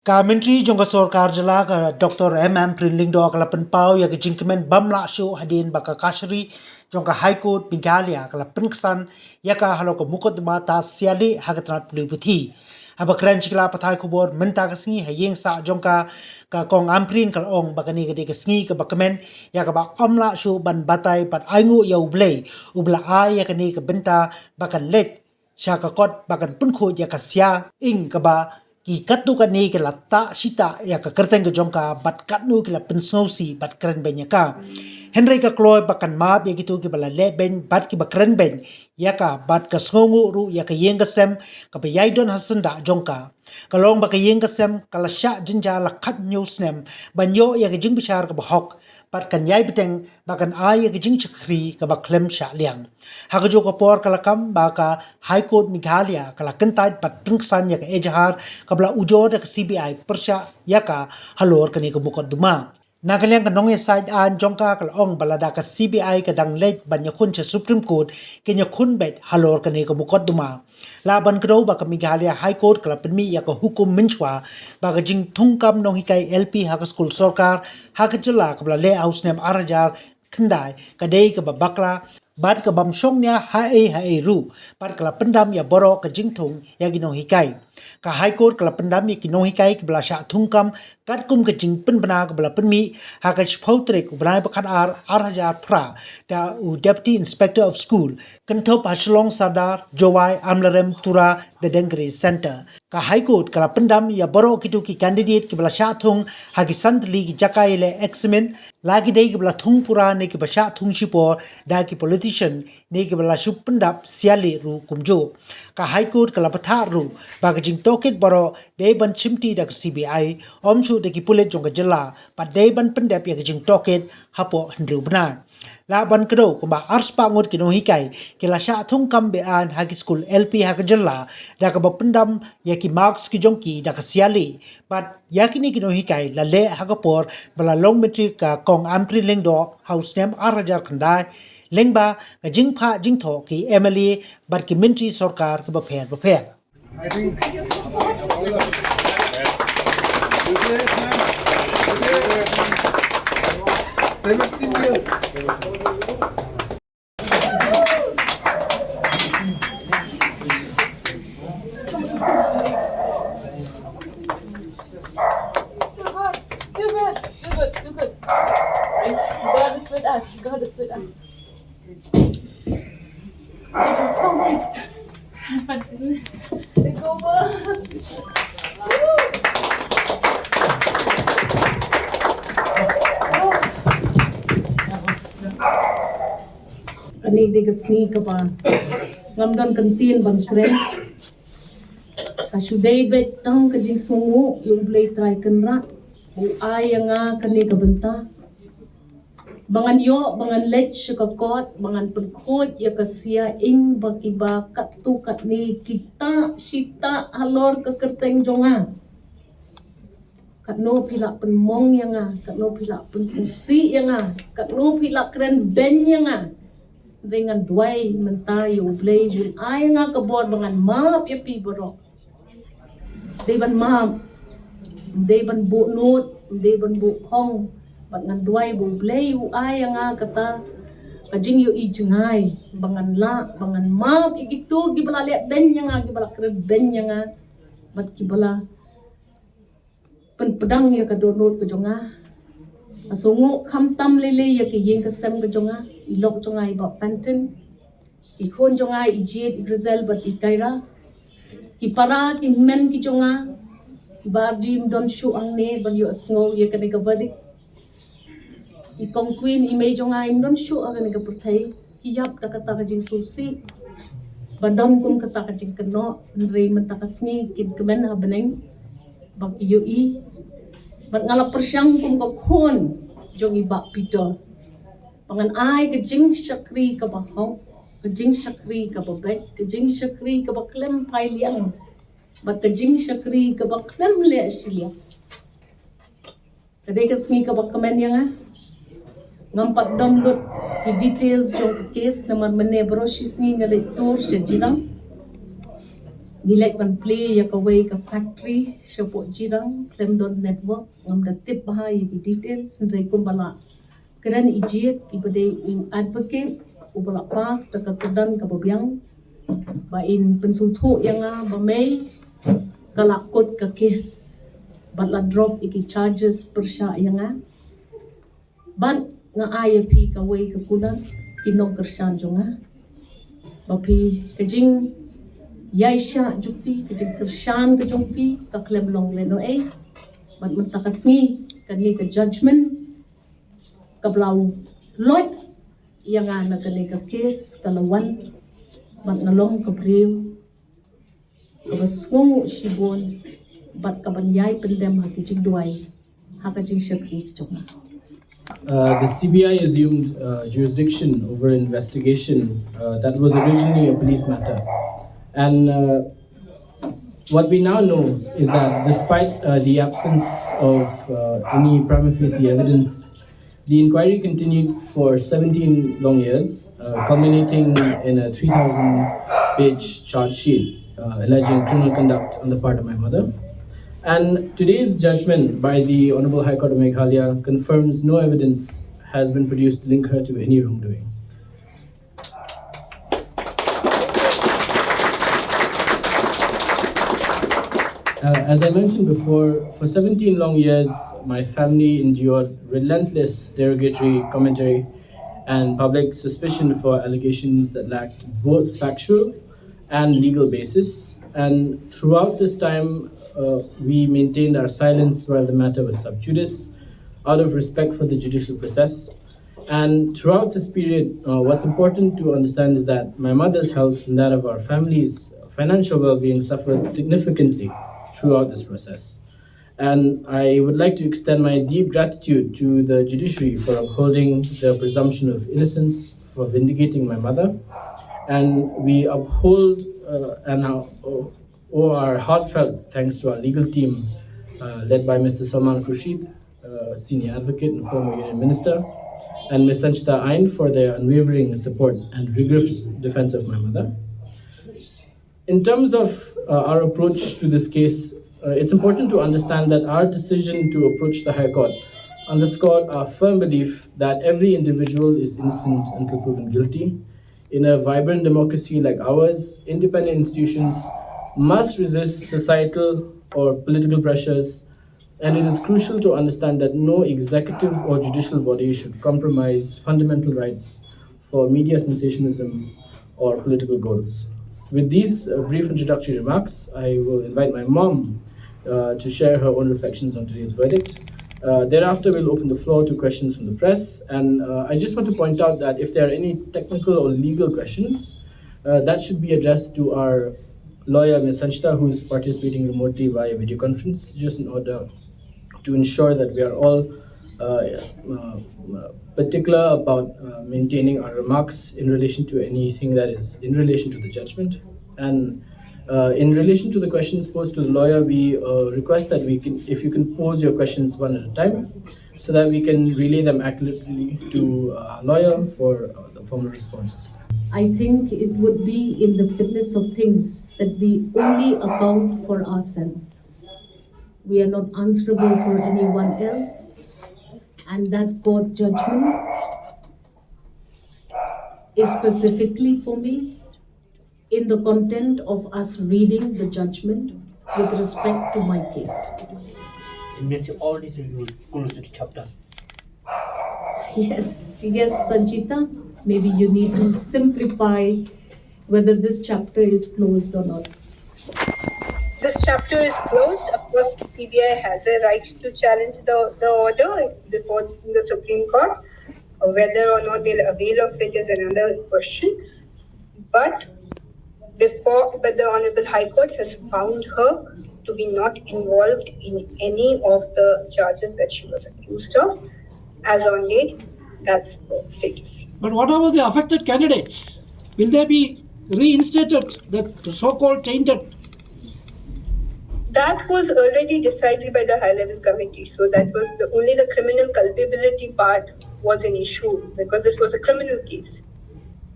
Ka Menteri Jongka Sorkar jela ka Dr. MM Prinling do kala penpau ya ke jingkemen bamla shu hadin baka kasri jongka High Court Meghalaya kala penksan ya ka halo ko mukot mata siali hagatrat pulubuthi aba kran chikla pathai kubor menta kasngi hayeng sa jongka ka kong amprin kala ong bakani gede kasngi ka bakamen ya ka ba amla shu ban batai pat aingu ya ublei ubla ai ya kani ka benta bakan let syaka kot bakan punko ya kasya ing ka ba ki katu ka ni ke latta sita ya ka kerteng ke jongka bat katnu ke la pensausi bat keren ben ka Henry ka kloy bakan map ya gitu ke bala leben bat ki bakren ben ya ka bat ka sngongu ru ya ka yeng sem ka ba yaidon hasenda jongka kalong ba ka yeng sem kala sha jinja la khat news nem banyo ya ka jing bichar ka bahok pat kan yai biteng bakan ai ya ka jing chakri ka ba klem sha liang ha ka jo ka por kala kam ba ka High Court Meghalaya kala kentai pat pengsan ya ka ejahar kabla ujo da CBI persya yaka halor kani ka bukod duma nagalyang kanong side an jongka kalong balada ka CBI kadang late banyakun sa Supreme Court kanya kunbet halor kani ka bukod duma laban kado ba ka Meghalaya High Court kala penmi ya ka hukum minchwa ba ka jing tungkam nong hikai LP ha ka school sorkar ha ka jela kabla le house nem arajar kendai kadai ka babakla bad ka bamsong niya hae ru pat kala pendam ya boro ka jingthung ya ginong hikai ka High Court kala pendam ya ginong hikai ka bala sya thungkam kat kum ka jing pen bana ka bala penmi ha ka chpautre ku bana pakat ar hajar pra da u deputy inspector of school kentop haslong sadar jowai amlarem tura the dengri center ka High Court kala pendam ya boro kitu ki candidate ki bala sya thung ha ki santli ki jakai le examen lagi dei ki bala thung pura ne ki basya thung sipor da ki politician ne ki bala shup pendap siali ru kumjo ka High Court kala patha ru ba ka jing toket boro dei ban chimti da ka CBI omchu de ki pulet jong ka jela pa dei ban pendap ya ka jing toket hapo hendru bna laban kado kumba ars pangut kino hikai kila sya thung kam be an hagi school LP ha ka jela da ka ba pendam ya ki marks ki jongki da ka siali but yakini kino hikai la le ha ka por bala long metri ka kong ampri leng do house nem arajar khandai lengba ka jing pha jing tho ki Emily bar ki mentri sarkar ka ba pher I think 17 years. Do good. God is with us. God is with us. Thank you so much. Take over. Kanig di kasni ka pa ngamdan kantin ban kren kasuday bet tang kajing sungu yung play try kanra u ay nga kani ka banta bangan yo bangan let shakakot bangan pagkot ya kasya ing bakiba katu katni kita sita halor ka kerteng jonga katno pila penmong yang katno pila pensusi yang katno pila kren ben yang dengan duai mentayo play jul ay nga kabor bangan map ya pi borok deban map deban bu nut deban bu khong bangan duai bu play u ay nga kata kajing yo ijngai bangan la bangan map igitu gibala le ben nga gibala kred ben nga bat gibala pedang ya kadonot ko jonga asungu khamtam lele ya ki yeng kasem ko jonga ilok jonga iba fantin ikon jonga ijet igrizel bat ikaira ki para ki men ki jonga bardim don shu angne ban yo asngo ya kane ka badik ikong queen imay jonga im don shu agane ka perthai ki yap ta kata ka jing susi badam kum kata ka jing keno nre mentakasni kin kemen ha beneng bak yo I bat ngala persyang kum ka khon jong iba pito pangan ai ke jing shakri ka bahong ke jing shakri ka babet ke jing shakri ka baklem pai liang bat ke jing shakri ka baklem le asilia kadai ka sni ka bakamen yang ngampak download di details jong case naman mene bro shisni ngale tour sa jinam Nilek ban play ya kaway ka factory siya po jirang Clemdon Network ngam da tip bahay yung details nray kumbala kedan ijiet ibade u advocate u bala pas da kedan kababyang ba in pensultu yang ba may kalakot ka case batla drop iki charges per sya yang ban nga IAP kaway kakunan kinong kersan jonga bapi kajing Yaisha jukfi kajing kersan ka jungfi ka klem long leno bat mentakasni kani ka judgment ka blau lot yang na kani ka case kalawan bat ngalong ka brew ka basngu shibon bat ka banyay pendem ha kajing duay ha kajing syakri jonga. The CBI assumed jurisdiction over investigation that was originally a police matter. And what we now know is that despite the absence of any prima facie evidence, the inquiry continued for 17 long years, culminating in a 3,000-page charge sheet alleging criminal conduct on the part of my mother. And today's judgment by the Honorable High Court of Meghalaya confirms no evidence has been produced to link her to any wrongdoing. As I mentioned before, for 17 long years, my family endured relentless derogatory commentary and public suspicion for allegations that lacked both factual and legal basis. And throughout this time, we maintained our silence while the matter was sub judice, out of respect for the judicial process. And throughout this period, what's important to understand is that my mother's health and that of our family's financial well-being suffered significantly throughout this process. And I would like to extend my deep gratitude to the judiciary for upholding the presumption of innocence, for vindicating my mother. And we uphold our heartfelt thanks to our legal team led by Mr. Salman Khurshid, Senior Advocate and former Union Minister, and Ms. Sanchita Ain for their unwavering support and rigorous defense of my mother. In terms of our approach to this case, it's important to understand that our decision to approach the High Court underscored our firm belief that every individual is innocent until proven guilty. In a vibrant democracy like ours, independent institutions must resist societal or political pressures, and it is crucial to understand that no executive or judicial body should compromise fundamental rights for media sensationalism or political goals. With these brief introductory remarks, I will invite my mom to share her own reflections on today's verdict. Thereafter, we'll open the floor to questions from the press. And I just want to point out that if there are any technical or legal questions, that should be addressed to our lawyer, Ms. Sanchita, who is participating remotely via video conference, just in order to ensure that we are all particular about maintaining our remarks in relation to anything that is in relation to the judgment. And in relation to the questions posed to the lawyer, we request that if you can pose your questions one at a time, so that we can relay them accurately to our lawyer for the formal response. I think it would be in the fitness of things that we only account for ourselves. We are not answerable for anyone else, and that court judgment is specifically for me in the content of us reading the judgment with respect to my case. It means all this will close to the chapter. Yes, Sanchita, maybe you need to simplify whether this chapter is closed or not. This chapter is closed. Of course, CBI has a right to challenge the order before the Supreme Court. Whether or not they'll avail of it is another question. But the Honorable High Court has found her to be not involved in any of the charges that she was accused of. As on date, that's the status. But what about the affected candidates? Will they be reinstated, the so-called tainted? That was already decided by the high-level committee. So that was only the criminal culpability part was an issue because this was a criminal case.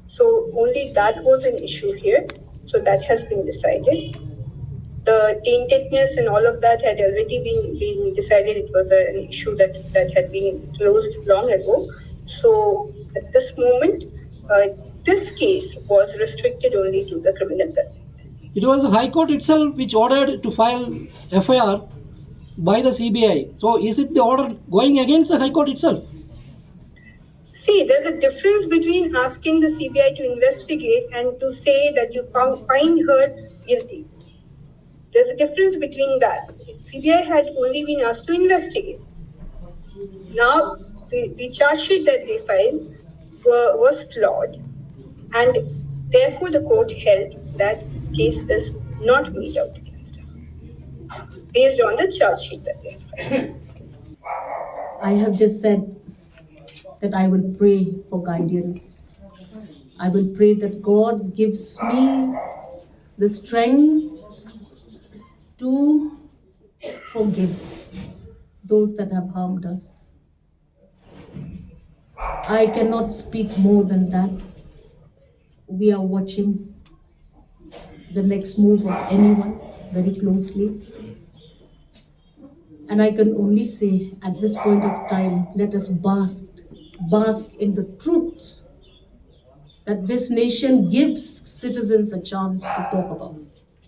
So only that was an issue here. So that has been decided. the taintedness and all of that had already been decided. It was an issue that had been closed long ago. So at this moment, this case was restricted only to the criminal contempt. It was the High Court itself which ordered to file FIR by the CBI. So is it the order going against the High Court itself? See, there's a difference between asking the CBI to investigate and to say that you find her guilty. There's a difference between that. CBI had only been asked to investigate. Now, the charge sheet that they filed was flawed, and therefore the court held that case is not made out against her based on the charge sheet that they had filed. I have just said that I will pray for guidance. I will pray that God gives me the strength to forgive those that have harmed us. I cannot speak more than that. We are watching the next move of anyone very closely. And I can only say at this point of time, let us bask in the truth that this nation gives citizens a chance to talk about.